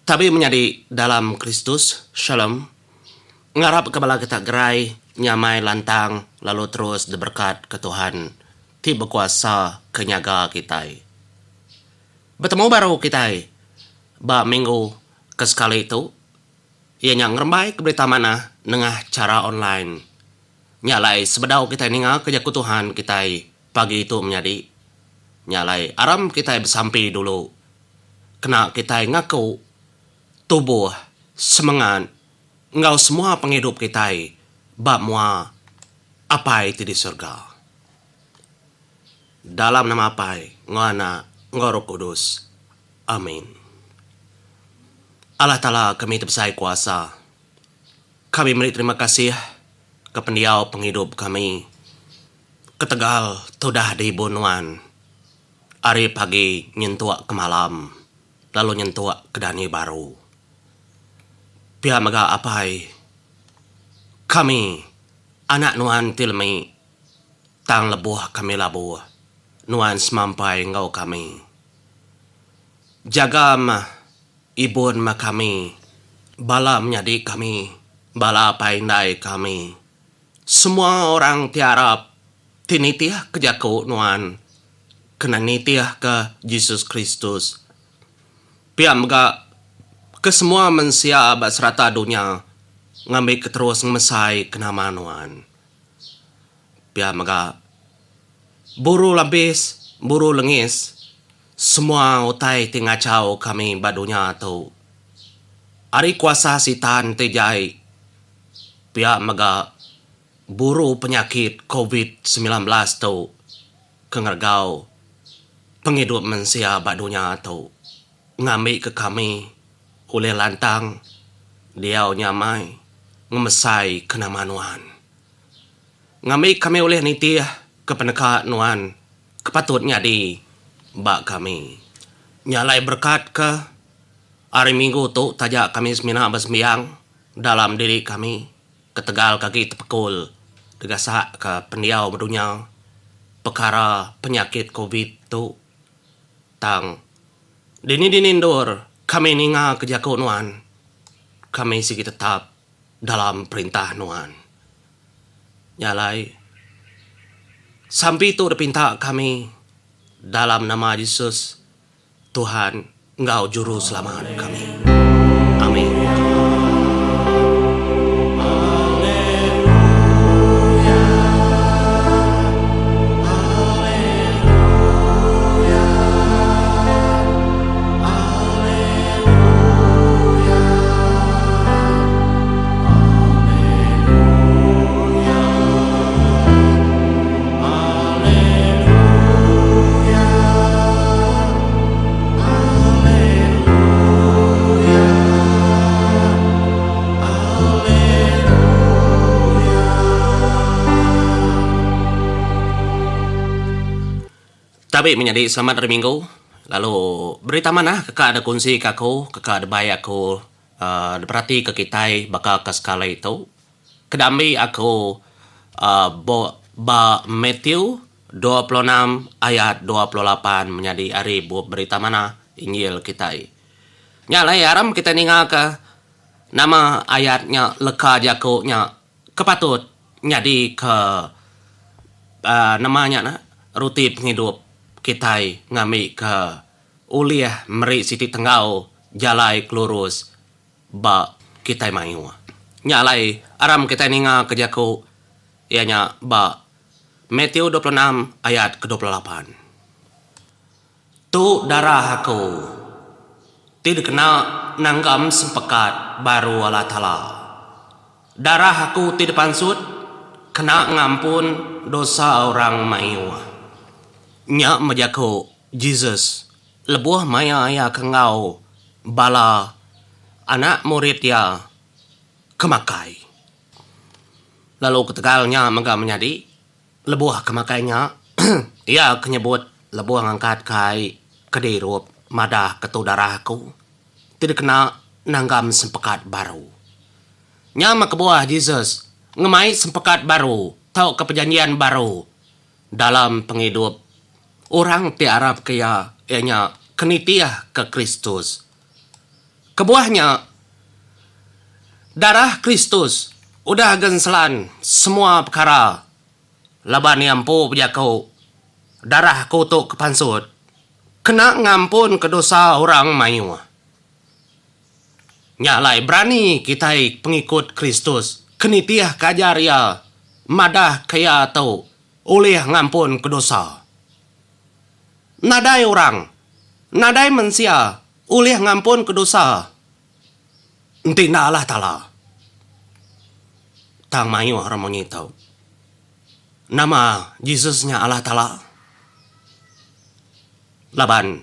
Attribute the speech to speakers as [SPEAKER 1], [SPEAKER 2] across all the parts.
[SPEAKER 1] Tapi menjadi dalam Kristus, Shalom, ngarap kepala kita gerai, nyamai lantang, lalu terus diberkat ke Tuhan, ti berkuasa kenyaga kita. Bertemu baru kita, minggu ke sekali itu, ianya ngerembai ke berita mana, nengah cara online. Nyalai sebedau kita ninga kejaku Tuhan kita, pagi itu menjadi. Nyalai aram kita bersampi dulu, kena kita ngaku, tubuh, semangat, engkau semua penghidup kita, bab mua, apa itu di surga. Dalam nama apa, ngana, Roh Kudus. Amin. Allah Ta'ala kami terbesar kuasa. Kami beri terima kasih ke pendiau penghidup kami. Ketegal sudah di bunuan. Hari pagi nyentuak ke malam, lalu nyentuak ke dani baru. Pihak maga apai, kami, anak nuan tilmi, tang lebuh kami labuh, nuan semampai ngau kami. Jaga ibun kami, bala menjadi kami, bala paindai kami. Semua orang tiarap, tinitiah ke jaku nuan, kena nitiah ke Yesus Kristus. Pihak maga kesemua manusia serata dunia ngambil keterus ngemesai kena manuan. Pihak maga buru labis, buru lengis, semua utai tingacau kami badunya tu. Ari kuasa sitan tejai. Pihak maga buru penyakit COVID-19 tu kengergau penghidup manusia badunya tu ngambil ke kami. Oleh lantang, dia nyamai, ngemesai kena manuan. Ngambil kami oleh nitiah ke penekat nuan, kepatutnya di bak kami. Nyalai berkat ke hari Minggu tu tajak kami semina bersembiang dalam diri kami. Ketegal kaki tepekul, degasak ke pendiau berdunia, perkara penyakit COVID tu. Tang, dini-dinindur, kami ninga kejaku nuan. Kami sigi tetap dalam perintah nuan. Nyalai. Sampai itu dipinta kami dalam nama Yesus. Tuhan, engkau juru selamat kami. Amin. Tapi menjadi selamat hari Minggu. Lalu berita mana kakak ada kunci kaku, kakak ada baik aku berarti ke kita bakal ke skala itu. Kedambi aku Matthew 26 ayat 28 menjadi hari buat berita mana Injil kita. Nyalai aram kita ninga ke nama ayatnya leka jakunya kepatut jadi ke namanya na ruti penghidup kita ngami ke uliah meri siti tenggau jalai kelurus ba kita mayu. Nyalai aram kita ninga kejaku ianya ba Matthew 26 ayat ke-28. Tu darah aku tidak kena nanggam sempekat baru Allah Ta'ala. Darah aku tidak pansut kena ngampun dosa orang mayu. Nya majaku Jesus lebuh maya ya kengau bala anak murid ya kemakai. Lalu ketegalnya mega menjadi lebuh kemakainya ia kenyebut lebuh ngangkat kai kedirup madah ketu darahku tidak kena nanggam sempekat baru. Nya kebuah Jesus ngemai sempekat baru tau ke perjanjian baru dalam penghidup orang tiarap kaya ianya kenitiah ke Kristus. Kebuahnya, darah Kristus udah genselan semua perkara. Laban yampu berjakau darah kutuk kepansut. Kena ngampun ke dosa orang mayu. Nyalai berani kita pengikut Kristus. Kenitiah kajar ya. Madah kaya tau. Oleh ngampun ke dosa. Nadai orang. Nadai manusia. Oleh ngampun ke dosa. Entina Allah Ta'ala. Tang mayu orang mengitau. Nama Yesusnya Allah Ta'ala. Laban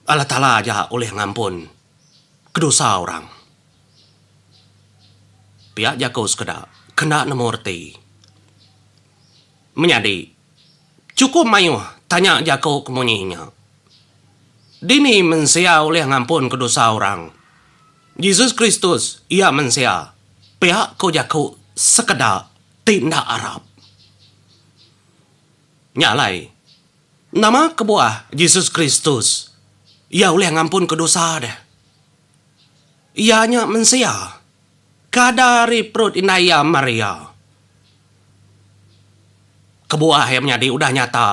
[SPEAKER 1] Allah Ta'ala aja oleh ngampun ke dosa orang. Pihak jakau sekedar kena nemorti. Menyadi. Cukup mayu tanya jakau kemunyinya. Dini mensia oleh ngampun ke dosa orang. Yesus Kristus ia mensia. Pihak kau jakau sekedar tindak Arab. Nyalai. Nama kebuah Yesus Kristus. Ia oleh ngampun ke dosa deh. Ianya mensia. Kadari perut inaya Maria. Kebuah yang menjadi udah nyata.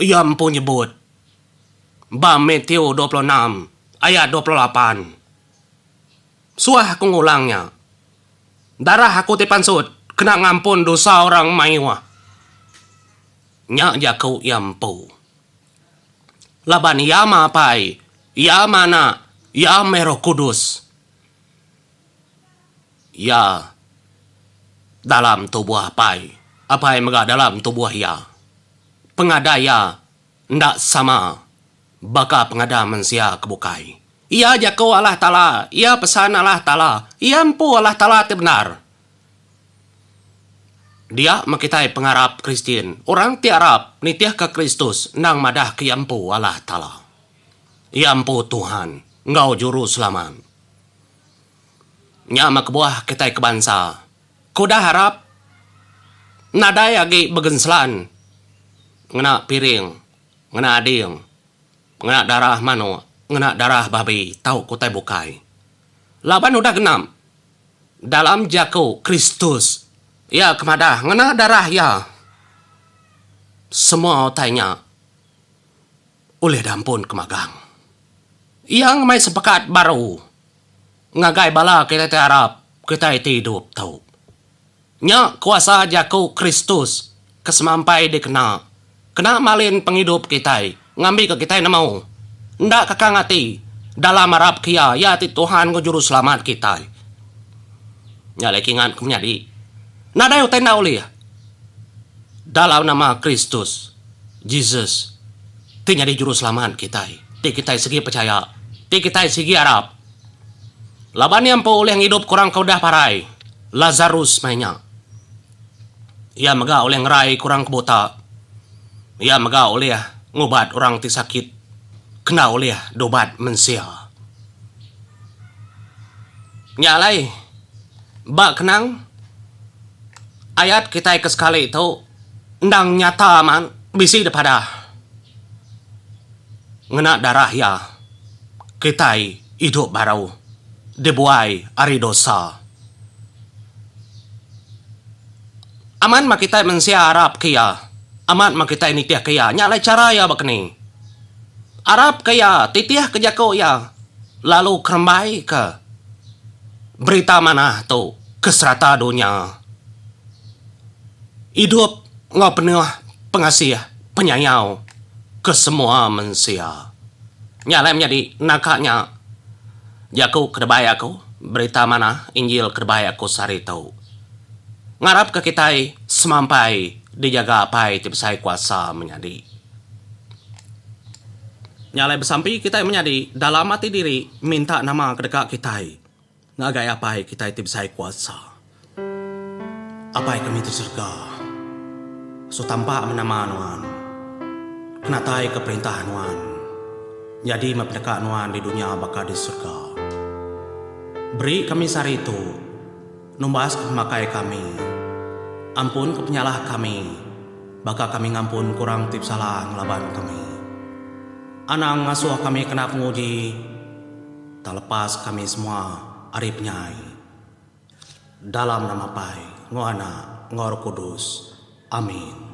[SPEAKER 1] Ia mampu nyebut. Ba Matthew 26 ayat 28. Suah aku ngulangnya. Darah aku tipansut. Kena ngampun dosa orang maiwa. Nyak jakau yampu. Laban ya mapai. Ya mana. Ya Roh Kudus. Ya dalam tubuh apai. Apai mega dalam tubuh ya. Pengadaya ndak sama. Baka pengada mensia kebukai. Ia jakau Allah Ta'ala. Ia pesan Allah Ta'ala. Ia empu Allah Ta'ala benar. Dia makitai pengarap Kristen. Orang ti Arab nitiah ke Kristus. Nang madah ke yampu Allah Ta'ala. Yampu Tuhan. Ngau juru selamat. Nyama kebuah kitai kebangsa. Kuda harap. Nadai agi begenslan. Ngena piring. Ngena ading. Ngena darah mano. Ngena darah babi. Tahu kutai bukai. Laban udah genam. Dalam jakau Kristus. Ya kemadah. Ngena darah ya. Semua tanya. Oleh dampun kemagang. Yang mai sepekat baru. Ngagai bala kita Arab. Kita hidup tahu. Nya kuasa jakau Kristus. Kesemampai dikena. Kena malin penghidup kita. Ngambil ke kita yang mau. Ndak kakangati. Dalam Arab kia. Ya ti Tuhan ko juru selamat kita. Nya lekingan kemenyadi. Nadai utenda oleh. Dalam nama Kristus. Jesus. Ti nyadi juru selamat kita. Ti kita segi percaya. Ti kita segi Arab. Laban yang po oleh hidup kurang kaudah parai. Lazarus mainnya. Ia mega oleh ngerai kurang kebuta. Ia mega oleh ngubat orang ti sakit. Kena oleh dobat mensia. Nyalai. Bak kenang. Ayat kita kesekali itu. Ndang nyata man. Bisi daripada. Ngena darah ya. Kita hidup baru. Dibuai ari dosa. Aman makita mensia Arab kaya. Aman makita nitiah kaya. Nyalai cara ya bakni. Arab kaya titiah kejakau ya. Lalu kerembai ke. Berita mana tu. Keserata dunia. Hidup ngau penuh pengasih penyayau. Ke semua manusia. Nyalai menjadi nakaknya. Jakau kedebai aku. Berita mana Injil kedebai aku sari tahu. Ngarap ke kita semampai dijaga apai tibsai kuasa menjadi. Nyalai bersampi kita menjadi dalam hati diri minta nama kedekat kita. Ngagai apai kita tibsai kuasa. Apai kami itu surga. So tampak menama nuan. Kenatai keperintahan nuan. Jadi memperdekat nuan di dunia bakal di surga. Beri kami sari itu. Numbas memakai kami. Ampun kepenyalah kami. Baka kami ngampun kurang tip salah ngelaban kami. Anang ngasuh kami kena penguji. tak lepas kami semua ari penyai. Dalam nama Pai, Ngo Anak, Ngo Roh Kudus. Amin.